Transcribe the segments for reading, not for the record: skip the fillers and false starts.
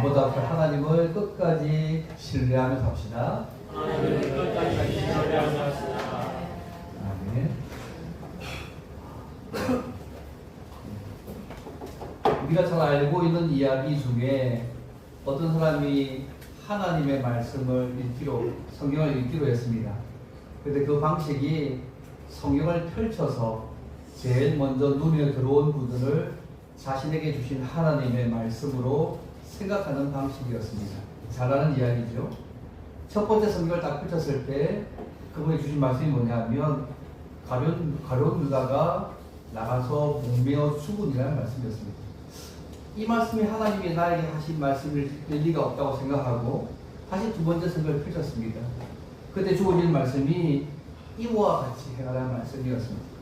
마음보다 그 하나님을 끝까지 신뢰하며 삽시다. 하나님을 끝까지 신뢰하며 삽시다. 아멘. 우리가 잘 알고 있는 이야기 중에 어떤 사람이 하나님의 말씀을 성경을 읽기로 했습니다. 그런데 그 방식이 성경을 펼쳐서 제일 먼저 눈에 들어온 부분을 자신에게 주신 하나님의 말씀으로 생각하는 방식이었습니다. 잘 아는 이야기죠. 첫 번째 성경을 딱 펼쳤을 때 그분이 주신 말씀이 뭐냐면 가룟 유다가 나가서 목매어 죽으니라는 말씀이었습니다. 이 말씀이 하나님이 나에게 하신 말씀일 리가 없다고 생각하고 다시 두 번째 성경을 펼쳤습니다. 그때 주어진 말씀이 이와 같이 행하라는 말씀이었습니다.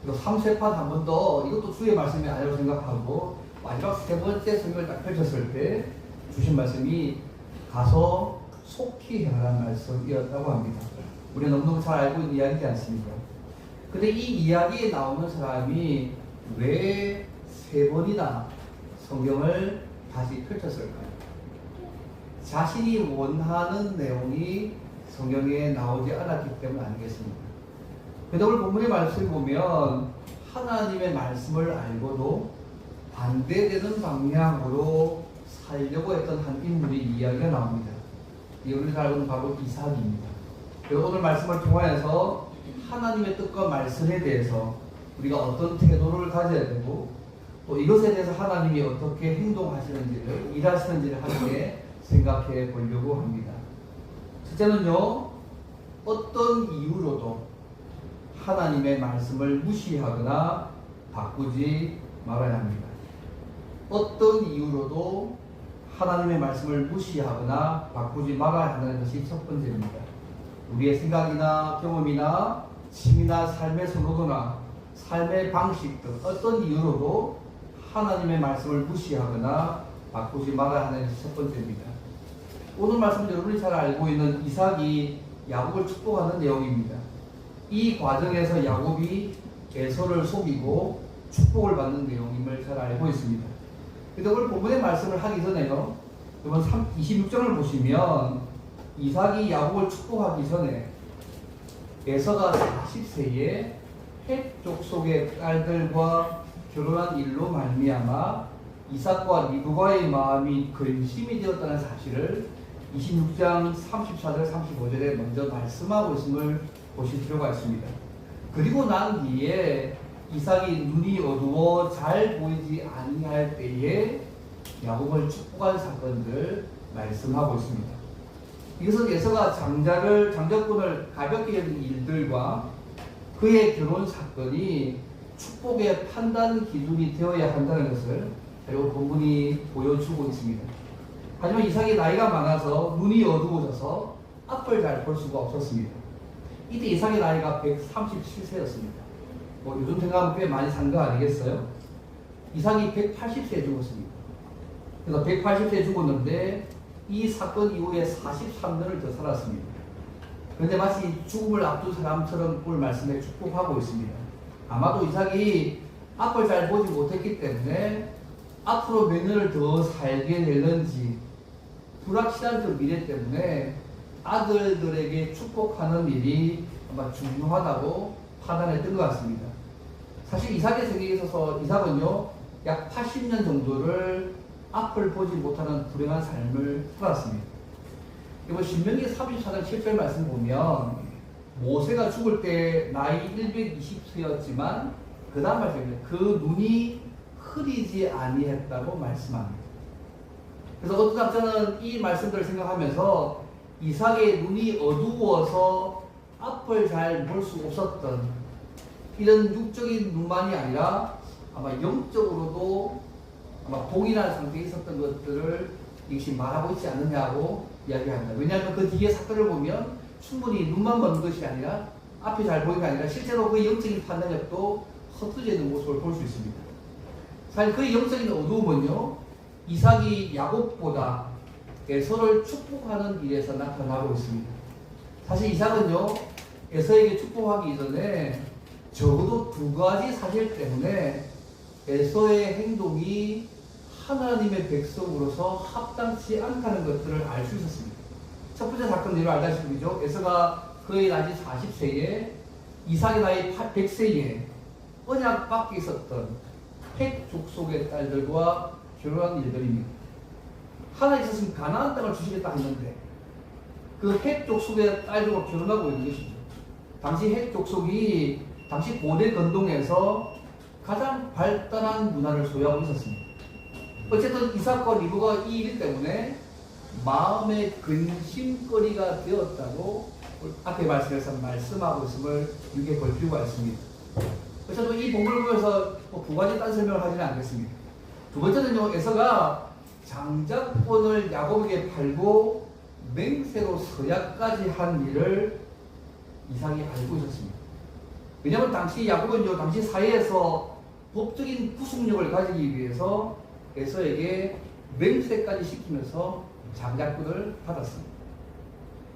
그리고 3세판 한 번 더 이것도 주의 말씀이 아니라고 생각하고 마지막 세 번째 성경을 딱 펼쳤을 때 주신 말씀이 가서 속히 행하라는 말씀이었다고 합니다. 우리가 너무너무 잘 알고 있는 이야기지 않습니까? 근데 이 이야기에 나오는 사람이 왜 세 번이나 성경을 다시 펼쳤을까요? 자신이 원하는 내용이 성경에 나오지 않았기 때문 아니겠습니까? 그런데 오늘 본문의 말씀을 보면 하나님의 말씀을 알고도 반대되는 방향으로 살려고 했던 한 인물의 이야기가 나옵니다. 이 우리 잘 알고 바로 이삭입니다. 그래서 오늘 말씀을 통하여서 하나님의 뜻과 말씀에 대해서 우리가 어떤 태도를 가져야 되고 또 이것에 대해서 하나님이 어떻게 행동하시는지를 일하시는지를 함께 생각해 보려고 합니다. 첫째는요, 어떤 이유로도 하나님의 말씀을 무시하거나 바꾸지 말아야 합니다. 어떤 이유로도 하나님의 말씀을 무시하거나 바꾸지 말아야 한다는 것이 첫 번째입니다. 우리의 생각이나 경험이나 취미나 삶의 선호도나 삶의 방식 등 어떤 이유로도 하나님의 말씀을 무시하거나 바꾸지 말아야 하는 것이 첫 번째입니다. 오늘 말씀 여러분이 잘 알고 있는 이삭이 야곱을 축복하는 내용입니다. 이 과정에서 야곱이 에서를 속이고 축복을 받는 내용임을 잘 알고 있습니다. 그런데 오늘 본문의 말씀을 하기 전에요, 이번 26장을 보시면 이삭이 야곱을 축복하기 전에 에서가 40세에 헷 족속의 딸들과 결혼한 일로 말미암아 이삭과 리브가의 마음이 근심이 되었다는 사실을 26장 34절 35절에 먼저 말씀하고 있음을 보실 필요가 있습니다. 그리고 난 뒤에 이삭이 눈이 어두워 잘 보이지 아니할 때에 야곱을 축복한 사건들 말씀하고 있습니다. 이것은 에서가 장자권을 가볍게 여긴 일들과 그의 결혼 사건이 축복의 판단 기준이 되어야 한다는 것을 그리고 본문이 보여주고 있습니다. 하지만 이삭이 나이가 많아서 눈이 어두워져서 앞을 잘 볼 수가 없었습니다. 이때 이삭의 나이가 137세였습니다. 요즘 생각하면 꽤 많이 산 거 아니겠어요? 이삭이 180세에 죽었습니다. 그래서 180세에 죽었는데 이 사건 이후에 43년을 더 살았습니다. 그런데 마치 죽음을 앞둔 사람처럼 오늘 말씀에 축복하고 있습니다. 아마도 이삭이 앞을 잘 보지 못했기 때문에 앞으로 몇 년을 더 살게 될는지 불확실한 그 미래 때문에 아들들에게 축복하는 일이 아마 중요하다고 판단했던 것 같습니다. 사실 이삭의 생애에 있어서 이삭은요, 약 80년 정도를 앞을 보지 못하는 불행한 삶을 살았습니다. 이번 신명기 34장 7절 말씀 보면 모세가 죽을 때 나이 120세였지만 그 다음 말씀입니다. 그 눈이 흐리지 아니했다고 말씀합니다. 그래서 어떤 학자는 이 말씀들을 생각하면서 이삭의 눈이 어두워서 앞을 잘 볼 수 없었던 이런 육적인 눈만이 아니라 아마 영적으로도 아마 봉인한 상태에 있었던 것들을 이것이 말하고 있지 않느냐고 이야기합니다. 왜냐하면 그 뒤에 사건을 보면 충분히 눈만 보는 것이 아니라 앞이 잘 보이는 게 아니라 실제로 그 영적인 판단력도 헛되지는 모습을 볼 수 있습니다. 사실 그 영적인 어두움은요, 이삭이 야곱보다 에서를 축복하는 일에서 나타나고 있습니다. 사실 이삭은요, 에서에게 축복하기 이전에 적어도 두 가지 사실 때문에 에서의 행동이 하나님의 백성으로서 합당치 않다는 것들을 알 수 있었습니다. 첫 번째 사건은 이로 알다시피죠. 에서가 그의 나이 40세에 이삭의 나이 100세에 언약 밖에 있었던 헷 족속의 딸들과 결혼한 일들입니다. 하나님 있었으면 가나안 땅을 주시겠다 했는데 그 헷 족속의 딸들과 결혼하고 있는 것이죠. 당시 헷 족속이 당시 고대 건동에서 가장 발달한 문화를 소유하고 있었습니다. 어쨌든 이삭과 리브가 이 일 때문에 마음의 근심거리가 되었다고 앞에 말씀에서 말씀하고 있음을 유게 볼 필요가 있습니다. 어쨌든 이 본문을 보면서 두 가지 딴 설명을 하지는 않겠습니다. 두 번째는요, 에서가 장자권을 야곱에게 팔고 맹세로 서약까지 한 일을 이삭이 알고 있었습니다. 왜냐하면 당시 야곱은요, 당시 사회에서 법적인 구속력을 가지기 위해서 에서에게 맹세까지 시키면서 장자권을 받았습니다.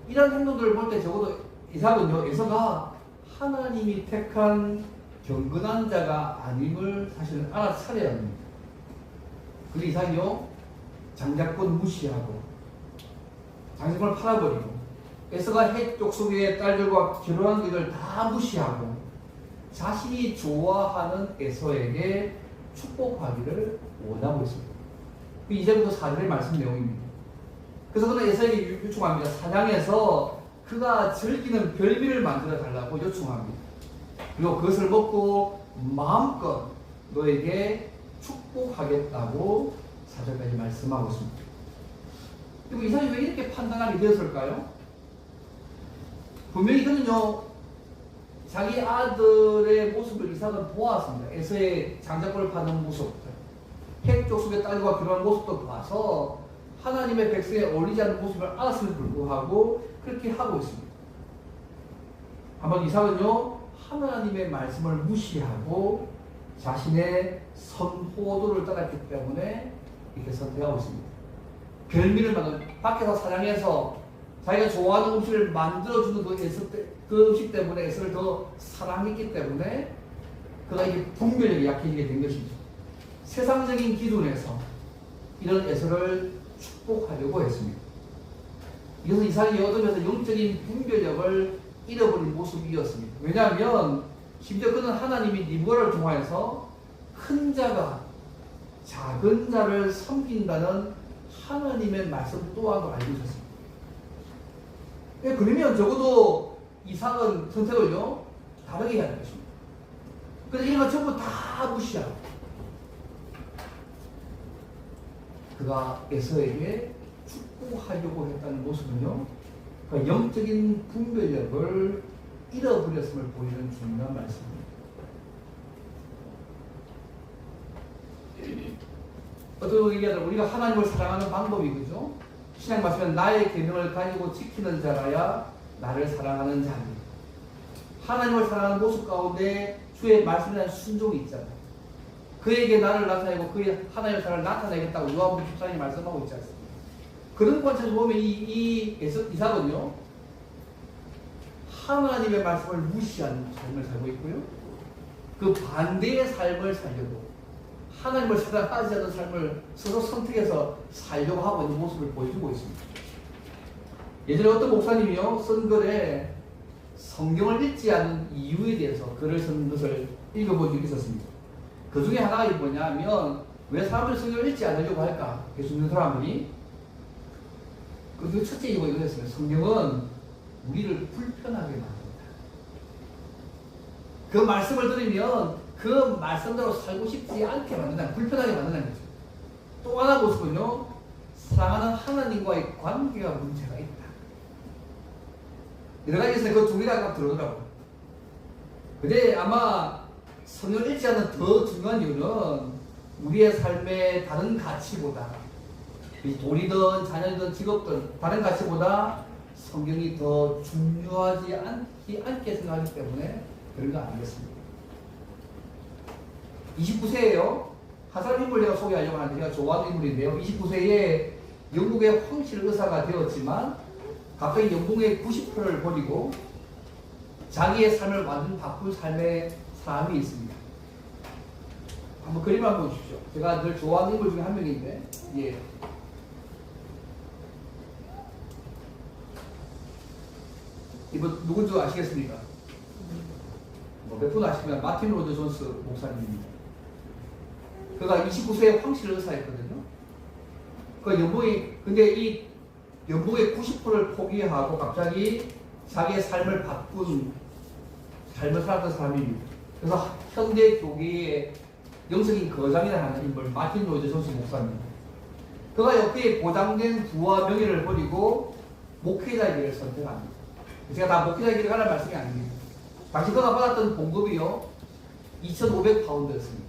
이런 행동들을 볼 때 적어도 이삭은요, 에서가 하나님이 택한 경건한 자가 아님을 사실은 알아차려야 합니다. 그리고 이삭이요, 장자권 무시하고 장자권을 팔아버리고 에서가 헷 족속의 딸들과 결혼한 것을 다 무시하고 자신이 좋아하는 에서에게 축복하기를 원하고 있습니다. 그 이제부터 4절의 말씀 내용입니다. 그래서 그는 에서에게 요청합니다. 사냥해서 그가 즐기는 별미를 만들어 달라고 요청합니다. 그리고 그것을 먹고 마음껏 너에게 축복하겠다고 4절까지 말씀하고 있습니다. 그리고 이삭이 왜 이렇게 판단하게 되었을까요? 분명히 그는요, 자기 아들의 모습을 이삭은 보았습니다. 에서의 장자권을 파는 모습들, 헷 족속의 딸과 결혼한 모습도 봐서 하나님의 백성에 어울리지 않는 모습을 알았음에도 불구하고 그렇게 하고 있습니다. 한번 이삭은요, 하나님의 말씀을 무시하고 자신의 선호도를 따랐기 때문에 이렇게 선택하고 있습니다. 별미를 만든, 밖에서 사냥해서 자기가 좋아하는 음식을 만들어주는 그 음식 때문에 에서를 더 사랑했기 때문에 그가 이게 분별력이 약해지게 된 것이죠. 세상적인 기준에서 이런 에서를 축복하려고 했습니다. 이것은 이삭이 얻으면서 영적인 분별력을 잃어버린 모습이었습니다. 왜냐하면 심지어 그는 하나님이 리브가를 통하여서 큰 자가 작은 자를 섬긴다는 하나님의 말씀 또한도 알고 있었습니다. 그러면 적어도 이삭은 선택을요, 다르게 해야 될 것입니다. 그래서 이런 거 전부 다 무시하고 그가 에서에게 축복하려고 했다는 모습은요, 그 영적인 분별력을 잃어버렸음을 보이는 중요한 말씀입니다. 어떤 얘기하자면 우리가 하나님을 사랑하는 방법이 그죠? 신약 말씀은 나의 계명을 가지고 지키는 자라야 나를 사랑하는 자입니다. 하나님을 사랑하는 모습 가운데 주의 말씀에 대한 순종이 있잖아요. 그에게 나를 나타내고 그의 하나님의 사랑을 나타내겠다고 요한복음 14장이 말씀하고 있지 않습니까? 그런 관점에서 보면 이삭은요, 하나님의 말씀을 무시하는 삶을 살고 있고요, 그 반대의 삶을 살려고 하나님을 사랑하지 않는 삶을 스스로 선택해서 살려고 하고 있는 모습을 보여주고 있습니다. 예전에 어떤 목사님이요, 쓴 글에 성경을 읽지 않는 이유에 대해서 글을 쓴 것을 읽어본 적이 있었습니다. 그 중에 하나가 뭐냐면, 왜 사람들이 성경을 읽지 않으려고 할까? 예수 믿는 사람들이. 그 첫째 이유가 이거였습니다. 성경은 우리를 불편하게 만든다. 그 말씀을 들으면 그 말씀대로 살고 싶지 않게 만든다. 불편하게 만든다는 거죠. 또 하나 모습은요, 사랑하는 하나님과의 관계가 문제가 있다. 여러 가지 있어요. 그 두 개가 딱 들어오더라고요. 근데 아마 성경을 읽지 않는 더 중요한 이유는 우리의 삶의 다른 가치보다, 돈이든 자녀든 직업든 다른 가치보다 성경이 더 중요하지 않게 생각하기 때문에 그런 거 아니겠습니까? 29세예요. 한 사람 인물 제가 소개하려고 하는데 제가 좋아하는 인물인데요. 29세에 영국의 황실 의사가 되었지만 갑자기 연봉의 90%를 버리고 자기의 삶을 완전 바꿀 삶의 사람이 있습니다. 한번 그림을 한번 보십시오. 제가 늘 좋아하는 인물 중에 한 명인데, 예. 이분 누군지 아시겠습니까? 뭐 몇 분 아시면 마틴 로드 존스 목사님입니다. 그가 29세에 황실 의사였거든요. 그 연봉이, 근데 이 연봉의 90%를 포기하고 갑자기 자기의 삶을 바꾼 삶을 살았던 사람입니다. 그래서 현대 교계의 영적인 거장이라는 인물 마틴 로이드 존스 목사입니다. 그가 옆에 보장된 부와 명예를 버리고 목회자의 길을 선택합니다. 제가 다 목회자의 길을 가라는 말씀이 아닙니다. 당시 그가 받았던 봉급이요 2,500파운드였습니다.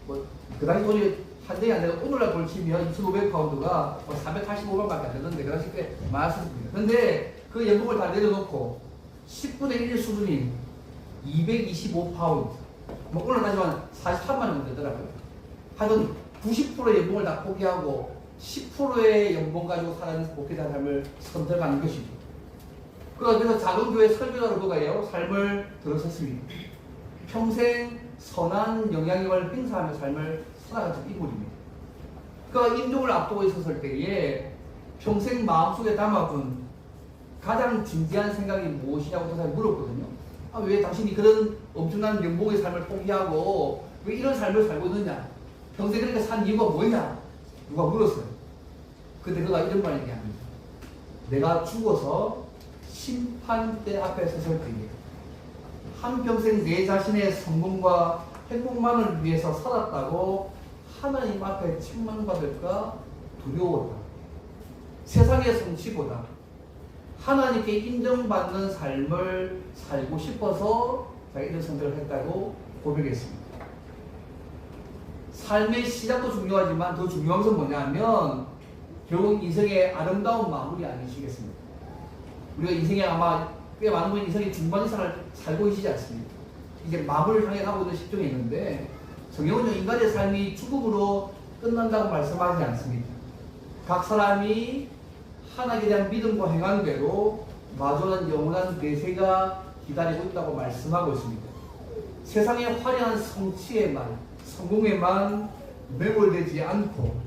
뭐 그 당시 돈이 한정이 안 되고 오늘날 돈 치면 2,500파운드가 385만밖에 안 되는데 그 당시 꽤 많았습니다. 그런데 그 연봉을 다 내려놓고 10분의 1 수준인 225파운드, 뭐 오늘 따지면 43만 원 되더라고요. 하여튼 90%의 연봉을 다 포기하고 10%의 연봉 가지고 사는 목회자 삶을 선택하는 것이죠. 그래서 작은 교회 설교자로 그가요 삶을 들어섰습니다. 평생 선한 영향력을 행사하며 삶을 살아가던 인물입니다. 그가 임종을 앞두고 있었을 때에 평생 마음속에 담아둔 가장 진지한 생각이 무엇이냐고 그 사람이 물었거든요. 아, 왜 당신이 그런 엄청난 연봉의 삶을 포기하고 왜 이런 삶을 살고 있느냐? 평생 그렇게 산 이유가 뭐냐? 누가 물었어요. 근데 그가 이런 말 얘기합니다. 내가 죽어서 심판대 앞에 섰을 때에 한평생 내 자신의 성공과 행복만을 위해서 살았다고 하나님 앞에 책망받을까 두려웠다. 세상의 성취보다 하나님께 인정받는 삶을 살고 싶어서 자기 이런 선택을 했다고 고백했습니다. 삶의 시작도 중요하지만 더 중요한 것은 뭐냐면 결국 인생의 아름다운 마무리 아니시겠습니까? 우리가 인생에 아마 꽤 많은 분이 인생의 중반 이상을 살고 계시지 않습니까? 이제 마무리를 향해 가고 있는 시점이 있는데 성경은요 인간의 삶이 죽음으로 끝난다고 말씀하지 않습니다. 각 사람이 하나님에 대한 믿음과 행한 대로 마주하는 영원한 내세가 기다리고 있다고 말씀하고 있습니다. 세상의 화려한 성취에만 성공에만 매몰되지 않고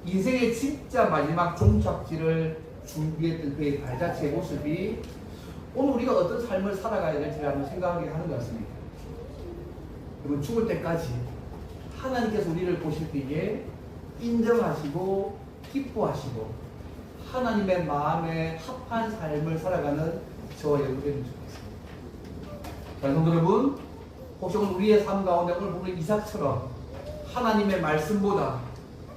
인생의 진짜 마지막 종착지를 준비했던 그의 발자취의 모습이 오늘 우리가 어떤 삶을 살아가야 될지를 한번 생각하게 하는 것 같습니다. 그리고 죽을 때까지 하나님께서 우리를 보실 때에 인정하시고 기뻐하시고 하나님의 마음에 합한 삶을 살아가는 저와 여러분들이 좋겠습니다. 자, 성도 여러분, 혹시 오늘 우리의 삶 가운데 오늘 보면 이삭처럼 하나님의 말씀보다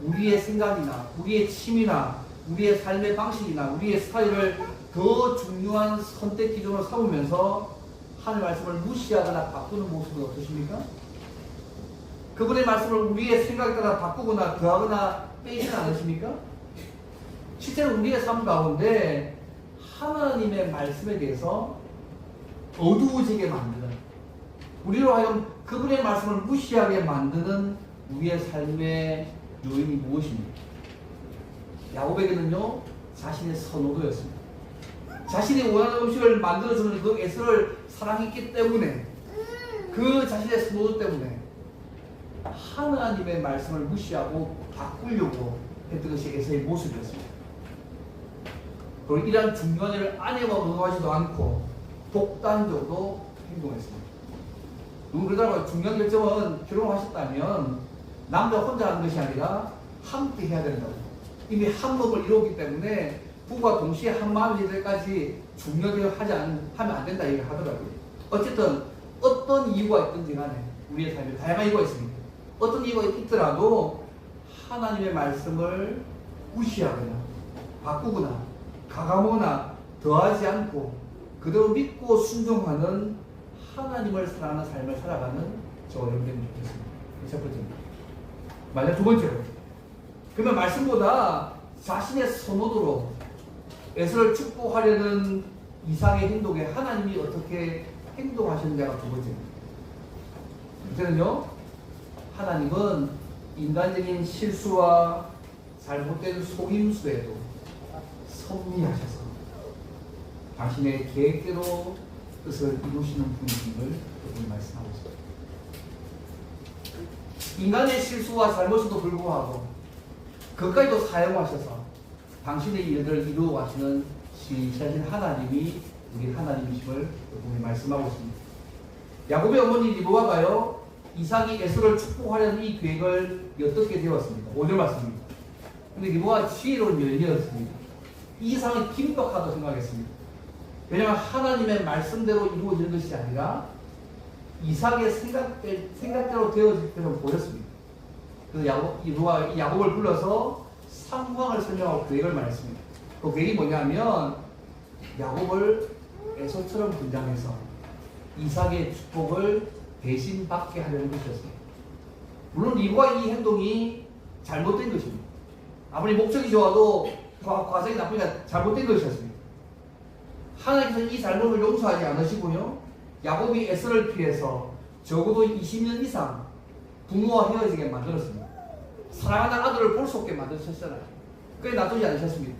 우리의 생각이나 우리의 취미나 우리의 삶의 방식이나 우리의 스타일을 더 중요한 선택 기준으로 삼으면서 하나님의 말씀을 무시하거나 바꾸는 모습은 어떠십니까? 그분의 말씀을 우리의 생각에 따라 바꾸거나 더하거나 빼지는 않으십니까? 실제로 우리의 삶 가운데 하나님의 말씀에 대해서 어두워지게 만드는, 우리로 하여금 그분의 말씀을 무시하게 만드는 우리의 삶의 요인이 무엇입니까? 야곱에게는요 자신의 선호도였습니다. 자신이 원하는 음식을 만들어주는 그 에서를 사랑했기 때문에, 그 자신의 선호도 때문에 하나님의 말씀을 무시하고 바꾸려고 했던 것이 에서의 모습이었습니다. 그리고 이러한 중요한 일을 아내와 의논하지도 않고 독단적으로 행동했습니다. 그러다가 중요한 결정은 결혼하셨다면 남자 혼자 하는 것이 아니라 함께 해야 된다고. 이미 한 몸을 이루었기 때문에 부부가 동시에 한 마음이 될 때까지 중요한 결정을 하면 안 된다 얘기를 하더라고요. 어쨌든 어떤 이유가 있든지 간에 우리의 삶에 다양한 이유가 있습니다. 어떤 이유가 있더라도 하나님의 말씀을 무시하거나 바꾸거나 가감하거나 더하지 않고 그대로 믿고 순종하는 하나님을 사랑하는 삶을 살아가는 저 여러분들이 좋겠습니다. 첫 번째입니다. 만약 두 번째로, 그러면 말씀보다 자신의 선호도로 에서를 축복하려는 이상의 행동에 하나님이 어떻게 행동하셨는지가 두 번째입니다. 첫째는요, 하나님은 인간적인 실수와 잘못된 속임수에도 섭리하셔서 당신의 계획대로 뜻을 이루시는 분임을 그분이 말씀하고 있습니다. 인간의 실수와 잘못에도 불구하고 그것까지도 사용하셔서 당신의 일들을 이루어 가시는 신실하신 하나님이 우리 하나님이심을 분명히 말씀하고 있습니다. 야곱의 어머니 리브가가요 이삭이 에서를 축복하려는 이 계획을 어떻게 되었습니까? 5절 말씀입니다. 근데 리브가가 지혜로운 여인이었습니다. 이 이상은 긴박하다고 생각했습니다. 왜냐하면 하나님의 말씀대로 이루어지는 것이 아니라 이삭의 생각대로 되어질 때로 보였습니다. 그래서 리브가가 야곱을 불러서 상황을 설명하고 계획을 말했습니다. 그 계획이 뭐냐면 야곱을 에서처럼 분장해서 이삭의 축복을 대신 받게 하려는 것이었습니다. 물론 리브가의 이 행동이 잘못된 것입니다. 아무리 목적이 좋아도 과정이 나쁘니까 잘못된 것이었습니다. 하나님께서 이 잘못을 용서하지 않으시고요. 야곱이 에서를 피해서 적어도 20년 이상 부모와 헤어지게 만들었습니다. 사랑하는 아들을 볼 수 없게 만드셨잖아요. 그게 놔두지 않으셨습니다.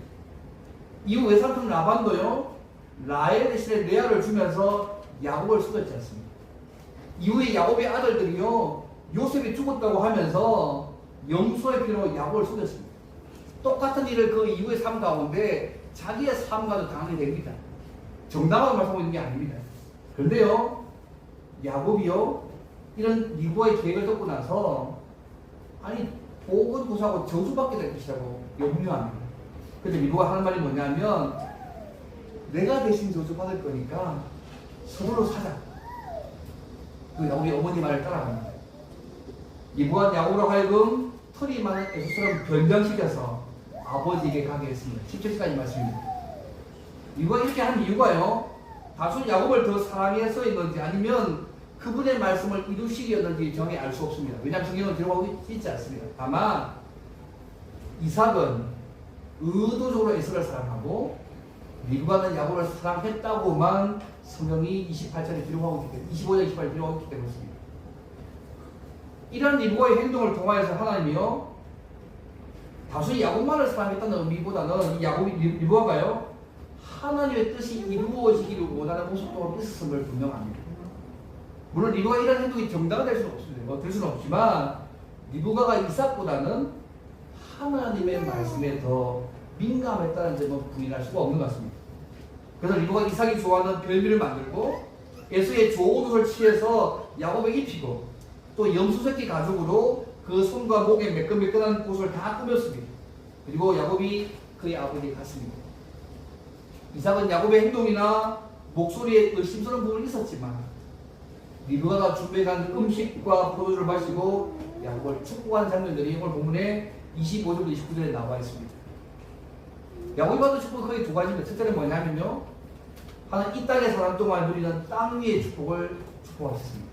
이후 외삼촌 라반도요. 라헬 대신에 레아를 주면서 야곱을 속였지 않습니까? 이후에 야곱의 아들들이요. 요셉이 죽었다고 하면서 염소의 피로 야곱을 속였습니다. 똑같은 일을 그 이후의 삶 가운데 자기의 삶과도 당하게 됩니다. 정당하게 말씀하고 있는 게 아닙니다. 그런데요. 야곱이요. 이런 리브가의 계획을 듣고 나서 아니 복은 고사하고 저주받게 될 것이라고 염려합니다. 그런데 리브가 하는 말이 뭐냐면 내가 대신 저주받을 거니까 서로로 사자. 그 야곱이 어머니 말을 따라갑니다. 리브가 야곱으로 하여금 털이 많은 에서처럼 변장시켜서 아버지에게 가게 했습니다. 17절까지 말씀입니다. 리브가 이렇게 한 이유가요. 단순 야곱을 더 사랑해서인건지 아니면 그분의 말씀을 이루시기였는지 정확히 알 수 없습니다. 왜냐하면 성경은 들어가고 있지 않습니다. 다만 이삭은 의도적으로 에서를 사랑하고 리브가는 야곱을 사랑했다고만 성경이 28절에 기록하고 있기 때문에 25절 28절에 기록하고 있기 때문입니다. 이런 리브가의 행동을 통하여서 하나님이요 단순히 야곱만을 사랑했다는 의미보다는 이 야곱이 리브가가요 하나님의 뜻이 이루어지기를 원하는 모습도 있었음을 분명합니다. 물론 리브가 이런 행동이 정당화 될 수는 없습니다. 될 수는 없지만 리브가가 이삭보다는 하나님의 말씀에 더 민감했다는 점은 부인할 수가 없는 것 같습니다. 그래서 리브가 이삭이 좋아하는 별미를 만들고 에서의 좋은 옷을 취해서 야곱에게 입히고 또 염소 새끼 가죽으로 그 손과 목에 매끈매끈한 옷을 다 꾸몄습니다. 그리고 야곱이 그의 아버지에 갔습니다. 이삭은 야곱의 행동이나 목소리에 의심스러운 부분이 있었지만 리브가가 준비한 음식과 포도주를 마시고 야곱을 축복하는 장면들이 오늘 본문에 25절부터 29절에 나와 있습니다. 야곱이 받은 축복은 거의 두 가지입니다. 첫째는 뭐냐면요. 하나는 이 땅에 사는 동안 누리는 땅 위의 축복을 축복하셨습니다.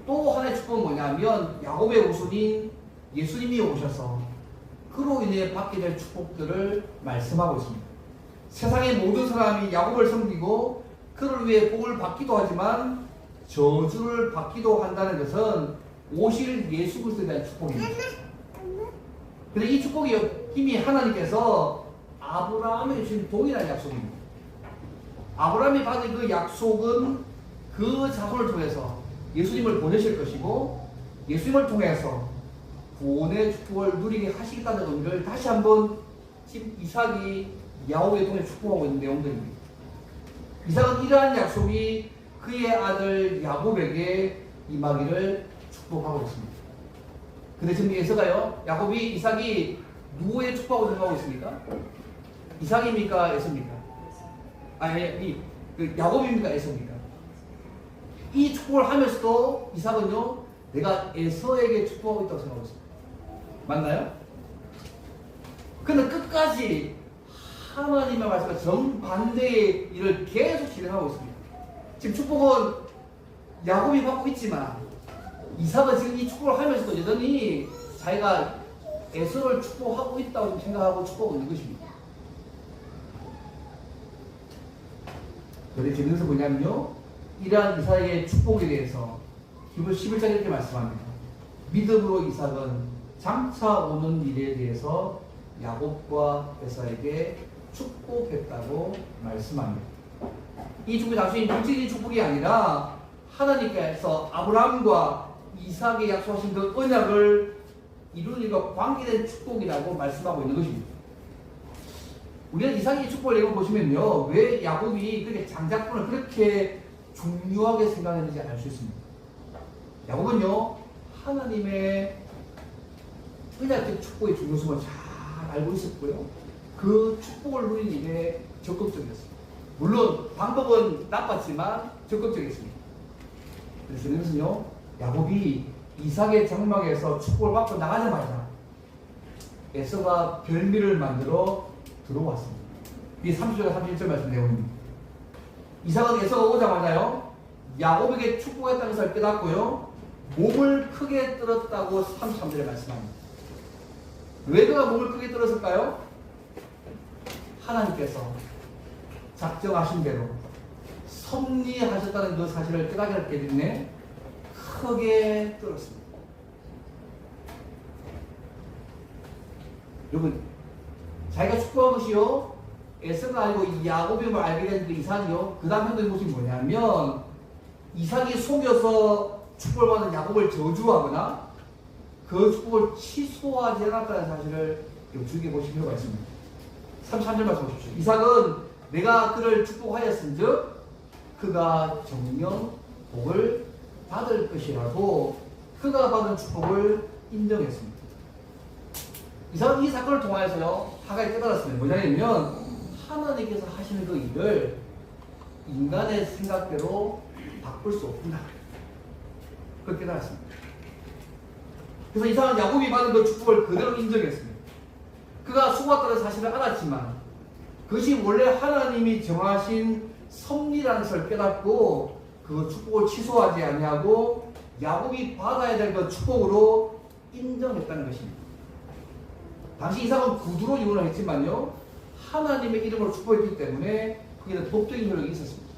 또 하나의 축복은 뭐냐면 야곱의 우선인 예수님이 오셔서 그로 인해 받게 될 축복들을 말씀하고 있습니다. 세상의 모든 사람이 야곱을 섬기고 그를 위해 복을 받기도 하지만 저주를 받기도 한다는 것은 오실 예수 그리스도에 대한 축복입니다. 그런데 이 축복이 이미 하나님께서 아브라함에게 주신 동일한 약속입니다. 아브라함이 받은 그 약속은 그 자손을 통해서 예수님을 보내실 것이고 예수님을 통해서 구원의 축복을 누리게 하시겠다는 의미를 다시 한번 지금 이삭이 야곱에 통해 축복하고 있는 내용들입니다. 이삭은 이러한 약속이 그의 아들 야곱에게 임하기를 축복하고 있습니다. 근데 지금 에서가요, 야곱이 이삭이 누구의 축복하고 생각하고 있습니까? 이삭입니까? 에서입니까? 아니, 그 야곱입니까? 에서입니까? 이 축복을 하면서도 이삭은요, 내가 에서에게 축복하고 있다고 생각하고 있습니다. 맞나요? 그는 끝까지 하나님의 말씀과 정반대의 일을 계속 진행하고 있습니다. 지금 축복은 야곱이 받고 있지만 이삭은 지금 이 축복을 하면서도 여전히 자기가 에서를 축복하고 있다고 생각하고 축복하고 있는 것입니다. 그런데 재밌는 것은 뭐냐면요, 이러한 이삭의 축복에 대해서 히브리 11장에 이렇게 말씀합니다. 믿음으로 이삭은 장차 오는 일에 대해서 야곱과 에서에게 축복했다고 말씀합니다. 이 축복이 단순히 물질적인 축복이 아니라 하나님께서 아브라함과 이삭에게 약속하신 그 언약을 이루는 일과 관계된 축복이라고 말씀하고 있는 것입니다. 우리가 이삭의 축복을 내용 보시면요, 왜 야곱이 그렇게 장자권을 그렇게 중요하게 생각했는지 알 수 있습니다. 야곱은요, 하나님의 언약적 축복의 중요성을 잘 알고 있었고요, 그 축복을 누리는 일에 적극적이었습니다. 물론 방법은 나빴지만 적극적이었습니다. 그래서 이것은요, 야곱이 이삭의 장막에서 축복을 받고 나가자마자 에서가 별미를 만들어 들어왔습니다. 이 30절과 31절 말씀 내용입니다. 이삭은 에서가 오자마자요, 야곱에게 축복했다는 것을 깨닫고요, 몸을 크게 떨었다고 33절에 말씀합니다. 왜 그가 몸을 크게 떨었을까요? 하나님께서 작정하신 대로 섭리하셨다는 그 사실을 깨닫게 때문에 크게 떨었습니다. 여러분, 자기가 축복한 것이요, 에서가 아니고 야곱임을 알게 된 그 이삭이요, 그 다음 행동이 무엇이 뭐냐면, 이삭이 속여서 축복을 받은 야곱을 저주하거나 그 축복을 취소하지 않았다는 사실을 주의깊게 보실 필요가 있습니다. 33절 말씀 보십시오. 이삭은 내가 그를 축복하였은즉 그가 정령 복을 받을 것이라고 그가 받은 축복을 인정했습니다. 이삭은 이 사건을 통하여서요, 하가에 깨달았습니다. 뭐냐면 하나님께서 하시는 그 일을 인간의 생각대로 바꿀 수 없구나, 그걸 깨달았습니다. 그래서 이삭은 야곱이 받은 그 축복을 그대로 인정했습니다. 그가 속았다는 사실을 알았지만 그것이 원래 하나님이 정하신 섭리라는 것을 깨닫고 그 축복을 취소하지 아니하고 야곱이 받아야 될 그 축복으로 인정했다는 것입니다. 당시 이삭은 구두로 이혼을 했지만요, 하나님의 이름으로 축복했기 때문에 그게 법적인 효력이 있었습니다.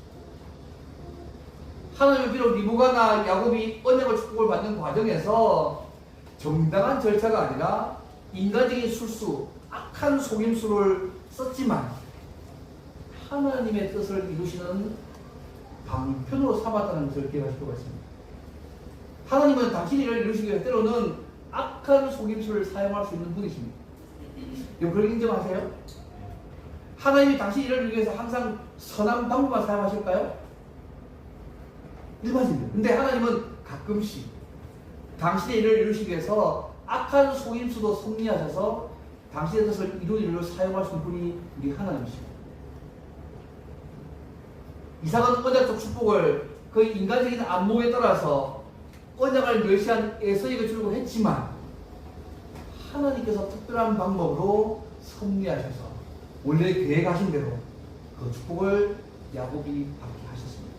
하나님의 비록 리브가나 야곱이 언약을 축복을 받는 과정에서 정당한 절차가 아니라 인간적인 술수, 악한 속임수를 썼지만 하나님의 뜻을 이루시는 방편으로 삼았다는 것을 기억하실 필요가 있습니다. 하나님은 당신의 일을 이루시기 위해 때로는 악한 속임수를 사용할 수 있는 분이십니다. 여러분, 그걸 인정하세요? 하나님이 당신 일을 이루기 위해서 항상 선한 방법만 사용하실까요? 일반적입니다. 근데 하나님은 가끔씩 당신의 일을 이루시기 위해서 악한 속임수도 섭리하셔서 당신의 뜻을 이루는 일로 사용할 수 있는 분이 우리 하나님이십니다. 이삭은 언약적 축복을 그 인간적인 안목에 따라서 언약을 멸시한 에서에게 주려고 했지만 하나님께서 특별한 방법으로 섭리하셔서 원래 계획하신 대로 그 축복을 야곱이 받게 하셨습니다.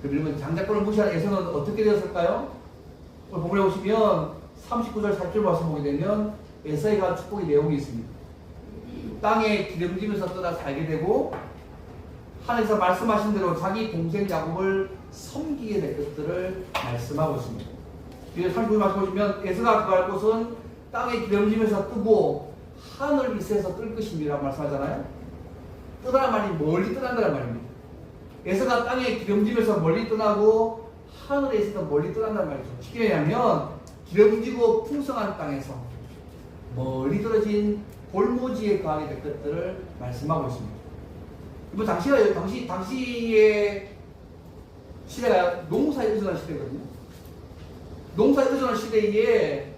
그러면 장자권을 무시한 에서는 어떻게 되었을까요? 오늘 본문에 보시면 39절 40절 말씀 보게 되면 에서가 축복의 내용이 있습니다. 땅에 기름지면서 떠나 살게 되고 하나님께서 말씀하신 대로 자기 동생 야곱을 섬기게 될 것들을 말씀하고 있습니다. 뒤에 39절 말씀 보시면 에서가 구할 곳은 땅에 기름지면서 뜨고 하늘 위에서 뜰 것입니다라고 말씀하잖아요. 뜨다는 말이 멀리 떠난다는 말입니다. 에서가 땅에 기름지면서 멀리 떠나고 하늘에 있어서 멀리 떠난다는 말이죠. 쉽게 얘기하면 기름지고 풍성한 땅에서 멀리 떨어진 골모지에 거하게 될 것들을 말씀하고 있습니다. 이번 당시의 시대가 농사에 의존한 시대거든요. 농사에 의존한 시대에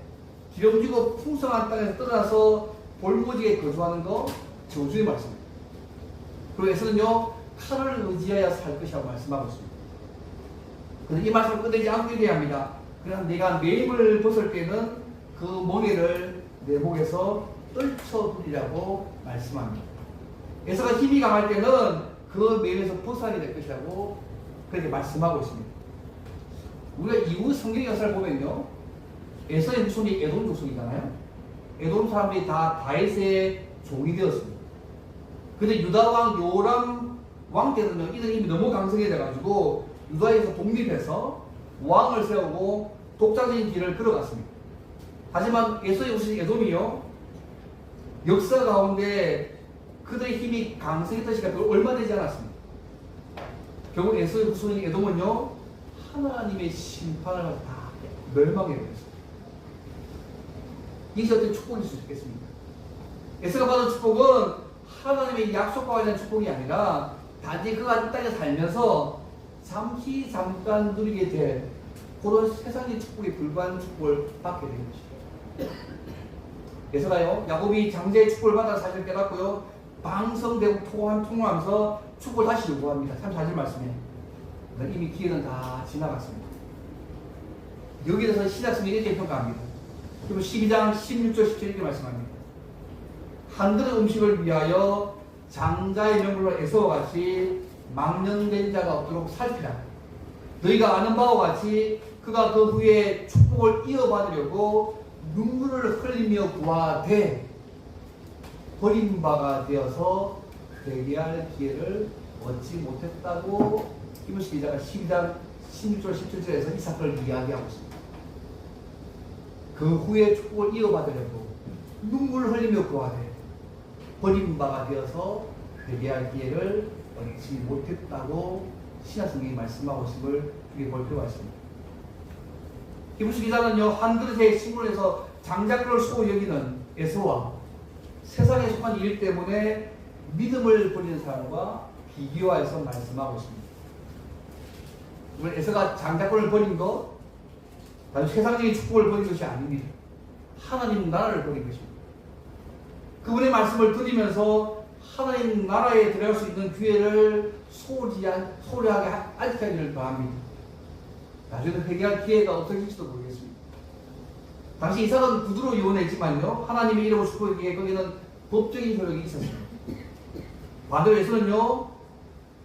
기름지고 풍성한 땅에서 떠나서 골모지에 거주하는 거 저주의 말씀입니다. 그리고 에서는요, 칼을 의지하여 살 것이라고 말씀하고 있습니다. 그런데 이 말씀을 끝내지 않고 얘기합니다. 그러나 내가 매임을 벗을 때는 그 멍에를 내 목에서 떨쳐버리라고 말씀합니다. 에서가 힘이 강할 때는 그 매임에서 벗어나게 될 것이라고 그렇게 말씀하고 있습니다. 우리가 이후 성경 역사를 보면요, 에서의 후손이 에돔 족속이잖아요. 에돔 사람들이 다 다윗의 종이 되었습니다. 근데 유다 왕 요람 왕 때는요, 이들이 이미 너무 강성해져가지고 유다에서 독립해서 왕을 세우고 독자적인 길을 걸어갔습니다. 하지만 에서의 후손 에돔이요, 역사 가운데 그들의 힘이 강성했던 시간이 얼마 되지 않았습니다. 결국 에서의 후손인 에돔은요, 하나님의 심판을 다 멸망해 버렸습니다. 이것이 어떤 축복일 수 있겠습니까? 에서가 받은 축복은 하나님의 약속과 관련된 축복이 아니라 단지 그가 이 땅에 살면서 잠깐 누리게 될 그런 세상의 축복에 불과한 축복을 받게 된 것입니다. 에서가요, 야곱이 장제의 축복을 받아 사실을 깨닫고요, 방성되고 통화하면서 축복을 다시 요구합니다. 34절 말씀에. 이미 기회는 다 지나갔습니다. 여기에 대해서 신약성경이 이렇게 평가합니다. 그리고 12장 16절 17절 이렇게 말씀합니다. 한 그릇 음식을 위하여 장자의 명분으로 에서와 같이 망령된 자가 없도록 살피라. 너희가 아는 바와 같이 그가 그 후에 축복을 이어받으려고 눈물을 흘리며 구하되 버린 바가 되어서 회개할 기회를 얻지 못했다고 히브리서 기자가 12장 16절 17절에서 이 사건을 이야기하고 있습니다. 그 후에 축복을 이어받으려고 눈물을 흘리며 구하되 버린 바가 되어서 회개할 기회를 얻지 못했다고 신약성경이 말씀하고 있음을 우리 볼 필요가 있습니다. 히브리서 기자는요, 한 그릇의 식물에서 장작을 쏘고 여기는 에서와 세상에 속한 일 때문에 믿음을 버리는 사람과 비교해서 말씀하고 있습니다. 에서가 장작권을 버린 것, 단지 세상적인 축복을 버린 것이 아닙니다. 하나님 나라를 버린 것입니다. 그분의 말씀을 들으면서 하나님 나라에 들어갈 수 있는 기회를 소홀하게 아직까지를 더합니다. 나중에 회개할 기회가 없어질지도 모르겠습니다. 당시 이삭은 구두로 이혼했지만요, 하나님의 이름을 축복하기에 거기는 법적인 효력이 있었습니다. 반대로 에서는요,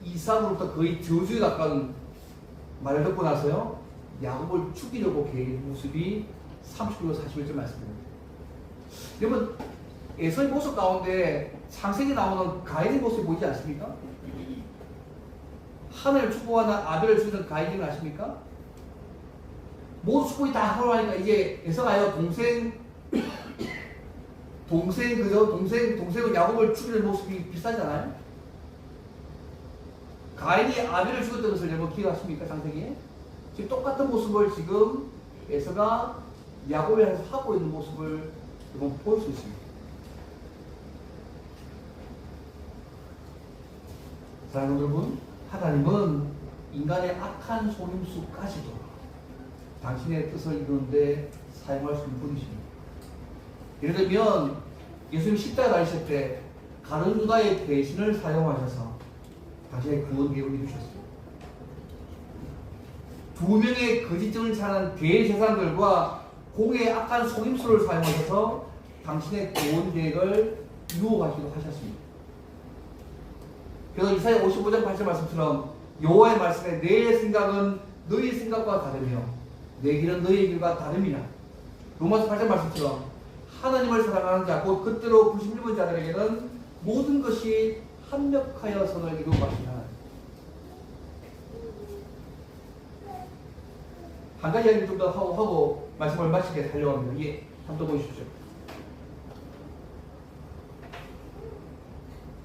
이삭으로부터 거의 저주에 가까운 말을 듣고 나서요, 야곱을 죽이려고 계획한 모습이 39절 41절 말씀입니다. 여러분, 에서의 모습 가운데 창세기 나오는 가인의 모습이 보이지 않습니까? 하나님을 축복하는 아벨을 죽이는 가인을 아십니까? 모두 축복이 다 하고 하니까 이제 에서가요, 동생은 야곱을 죽이는 모습이 비슷하잖아요? 가인이 아벨을 죽였던 것을 여러분 기억하십니까? 창세기에? 지금 똑같은 모습을 지금 에서가 야곱에 대해서 하고 있는 모습을 여러분 볼 수 있습니다. 사랑하는 여러분, 하나님은 인간의 악한 속임수까지도 당신의 뜻을 이루는데 사용할 수 있는 분이십니다. 예를 들면 예수님 십자가 달리실 때 가룟 유다의 배신을 사용하셔서 당신의 구원 계획을 이루셨습니다. 두 명의 거짓증을 차는 대제사장들과 공의 악한 속임수를 사용하셔서 당신의 구원 계획을 이루어가기도 하셨습니다. 그래서 이사야 55장 8절 말씀처럼 여호와의 말씀에 내 생각은 너희 생각과 다르며 내 길은 너희 길과 다름이라. 로마서 8장 말씀처럼 하나님을 사랑하는 자 곧 그때로 부르심 입은 자들에게는 모든 것이 합력하여 선을 이루어 가시나. 한 가지 이야기 좀 더 하고 말씀을 마치게 하려고 합니다. 예, 한번 보십시오.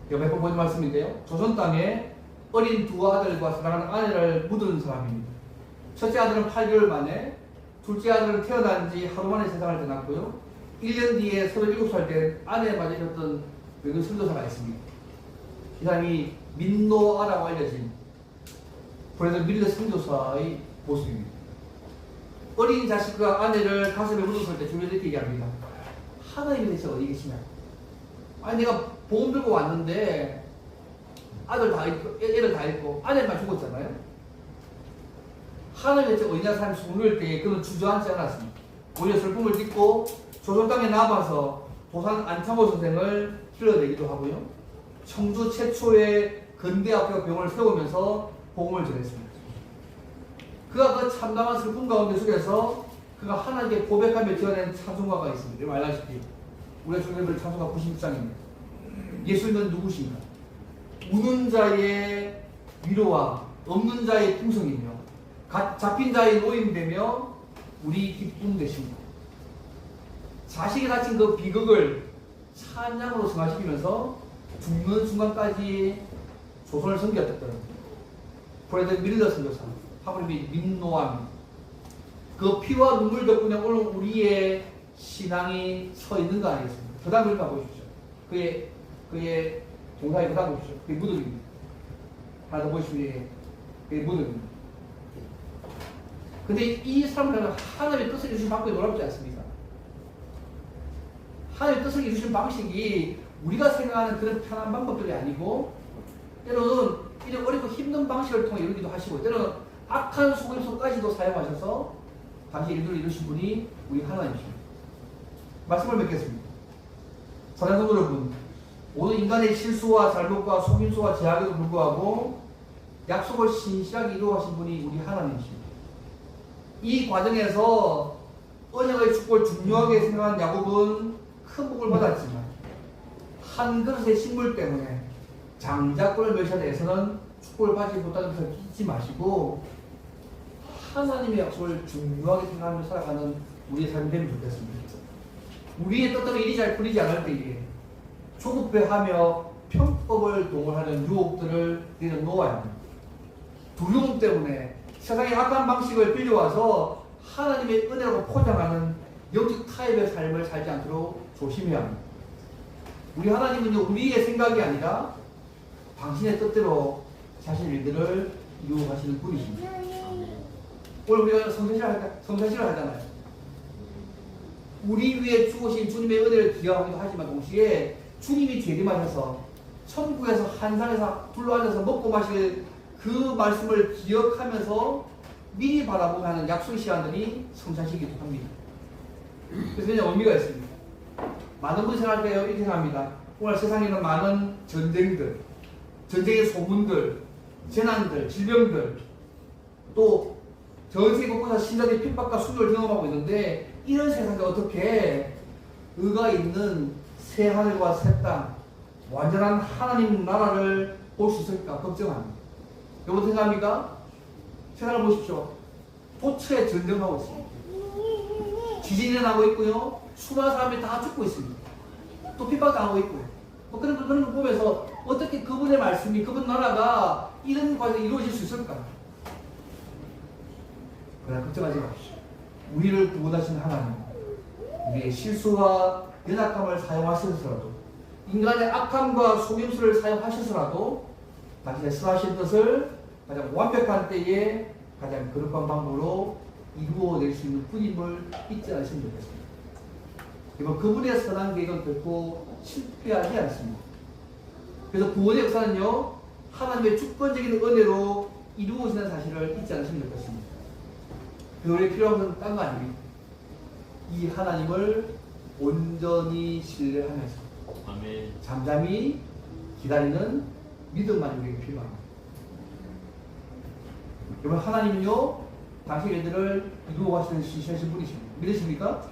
몇번 보는 말씀인데요. 조선 땅에 어린 두 아들과 사랑하는 아내를 묻은 사람입니다. 첫째 아들은 8개월 만에, 둘째 아들은 태어난 지 하루 만에 세상을 떠났고요. 1년 뒤에 37살 된 아내에 맞으셨던 외국 선교사가 있습니다. 이 사람이 민노아라고 알려진 브래드 밀러 선교사의 모습입니다. 어린 자식과 아내를 가슴에 묻었을 때 주변에 이렇게 얘기합니다. 하나님이 대체 어디 계시냐? 아니 내가 보험 들고 왔는데 아들 다 있고 애를 다 있고 아내만 죽었잖아요. 하나님이 대체 어디냐 사람이 손을 때 그는 주저앉지 않았습니다. 오히려 슬픔을 딛고 조선 땅에 남아서 도산 안창호 선생을 길러내기도 하고요. 청주 최초의 근대학교 병원을 세우면서 복음을 전했습니다. 그가 그 참담한 슬픔 가운데 속에서 그가 하나님께 고백하며 지어낸 찬송가가 있습니다. 여러분 알다시피 우리가 주님을 찬송가 96장입니다. 예수님은 누구신가? 우는 자의 위로와 없는 자의 풍성이며 잡힌 자의 노임되며 우리 기쁨 되십니다. 자식이 다친 그 비극을 찬양으로 승화시키면서 죽는 순간까지 조선을 섬겼던 브래드 밀러 선교사, 하나님의 민노함, 그 피와 눈물 덕분에 오늘 우리의 신앙이 서 있는 거 아니겠습니까? 그 다음 그림을 보십시오. 그의 동사에 그 다음 보십시오. 그게 무덤입니다. 하나 더 보시면 그게 무덤입니다. 근데 이 사람들은 하나님의 뜻을 이루신 방법이 놀랍지 않습니까? 하나님의 뜻을 이루신 방식이 우리가 생각하는 그런 편한 방법들이 아니고 때로는 이런 어렵고 힘든 방식을 통해 이루기도 하시고 때로는 악한 속임수까지도 사용하셔서 당시 일들을 이루신 분이 우리 하나님이십니다. 말씀을 맺겠습니다. 사랑하는 성도 여러분, 오늘 인간의 실수와 잘못과 속임수와 제약에도 불구하고 약속을 신실하게 이루어가신 분이 우리 하나님이십니다. 이 과정에서 언약의 축복을 중요하게 생각한 야곱은 큰 복을 받았지만 한 그릇의 식물 때문에 장자권을 멸시하는 축복을 받지 못하는 것을 잊지 마시고 하나님의 약속을 중요하게 생각하며 살아가는 우리의 삶이 되면 좋겠습니다. 우리의 뜻대로 일이 잘 풀리지 않을 때에 조급해하며 편법을 동원하는 유혹들을 내려놓아야 합니다. 두려움 때문에 세상의 악한 방식을 빌려와서 하나님의 은혜라고 포장하는 영적 타입의 삶을 살지 않도록 조심해야 합니다. 우리 하나님은요, 우리의 생각이 아니라 당신의 뜻대로 자신 일들을 이루어가시는 분이십니다. 오늘 우리가 성사시를 하잖아요. 우리 위에 주어진 주님의 은혜를 기억하기도 하지만 동시에 주님이 재림하셔서 천국에서 한상에서 둘러앉아서 먹고 마실 그 말씀을 기억하면서 미리 바라보며 하는 약속 시간들이 성사시기도 합니다. 그래서 그냥 의미가 있습니다. 많은 분이 생각할 때 이렇게 생각합니다. 오늘 세상에는 많은 전쟁들, 전쟁의 소문들, 재난들, 질병들, 또 전 세계 곳곳에서 신자들이 핍박과 수요를 경험하고 있는데 이런 세상에 어떻게 의가 있는 새 하늘과 새 땅, 완전한 하나님 나라를 볼 수 있을까 걱정합니다. 여러분 생각합니까? 세상을 보십시오. 도처에 전쟁하고 있습니다. 지진이 나고 있고요. 수많은 사람이 다 죽고 있습니다. 또 핍박당하고 있고요. 그런 거 보면서 어떻게 그분의 말씀이 그분 나라가 이런 과정이 이루어질 수 있을까? 그러나 걱정하지 마십시오. 우리를 구원하신 하나님, 우리의 실수와 연약함을 사용하셔서라도 인간의 악함과 속임수를 사용하셔서라도 당신의 선하신 뜻을 가장 완벽한 때에 가장 거룩한 방법으로 이루어낼 수 있는 분임을 잊지 않으시면 좋겠습니다. 그리고 그분의 선한 계획은 결코 실패하지 않습니다. 그래서 구원의 역사는요, 하나님의 주권적인 은혜로 이루어지는 사실을 잊지 않으시면 좋겠습니다. 그 우리에 필요한 것은 딴 거 아닙니다. 이 하나님을 온전히 신뢰하면서 아멘. 잠잠히 기다리는 믿음만 우리에게 필요합니다. 여러분 하나님은요, 당신의 일들을 이루어가시는 신실하신 분이십니다. 믿으십니까?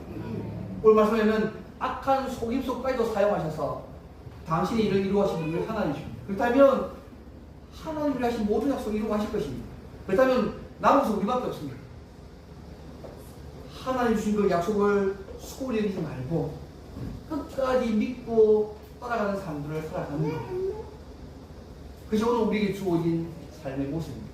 오늘 말씀에는 악한 속임수까지도 사용하셔서 당신의 일을 이루어가시는 분이 하나님이십니다. 그렇다면 하나님이 하신 모든 약속을 이루어가실 것입니다. 그렇다면 남은 것은 우리밖에 없습니다. 하나님 주신 그 약속을 소홀히 여기지 말고 끝까지 믿고 따라가는 삶들을 살아가는 것. 그것이 오늘 우리에게 주어진 삶의 모습입니다.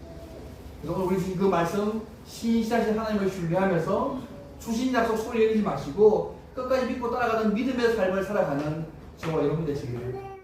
그래서 오늘 우리 주신 그 말씀 신실하신 하나님을 신뢰하면서 주신 약속 소홀히 여기지 마시고 끝까지 믿고 따라가는 믿음의 삶을 살아가는 저와 여러분 되시기를